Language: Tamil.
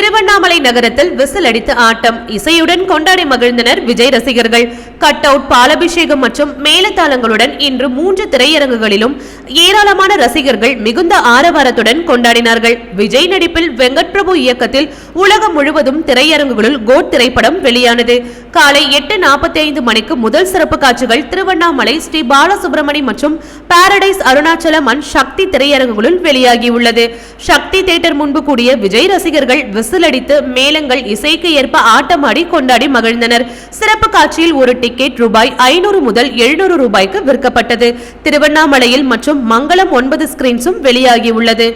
திருவண்ணாமலை நகரத்தில் விசில் அடித்து ஆட்டம், இசையுடன் கொண்டாடி மகிழ்ந்தனர் விஜய் ரசிகர்கள். கட் அவுட், பாலபிஷேகம் மற்றும் மேலதாளங்களுடன் இன்று 3 திரையரங்குகளிலும் ஏராளமான ரசிகர்கள் மிகுந்த ஆரவாரத்துடன் கொண்டாடினார்கள். விஜய் நடிப்பில் வெங்கட் பிரபு இயக்கத்தில் உலகம் முழுவதும் திரையரங்குகளில் கோட் திரைப்படம் வெளியானது. காலை 8:45 மணிக்கு முதல் சிறப்பு காட்சிகள் திருவண்ணாமலை ஸ்ரீ பாலசுப்ரமணி மற்றும் பாரடைஸ் அருணாச்சலம் அண்ட் சக்தி திரையரங்குகளில் வெளியாகியுள்ளது. சக்தி தியேட்டர் முன்பு கூடிய விஜய் ரசிகர்கள் விசில் அடித்து மேளங்கள் இசைக்கு ஏற்ப ஆட்டமாடி கொண்டாடி மகிழ்ந்தனர். சிறப்பு காட்சியில் ஒரு டிக்கெட் ரூபாய் 500 முதல் 700 ரூபாய்க்கு விற்கப்பட்டது. திருவண்ணாமலையில் மற்றும் மங்களம் 9 ஸ்கிரீன்ஸும் வெளியாகியுள்ளது.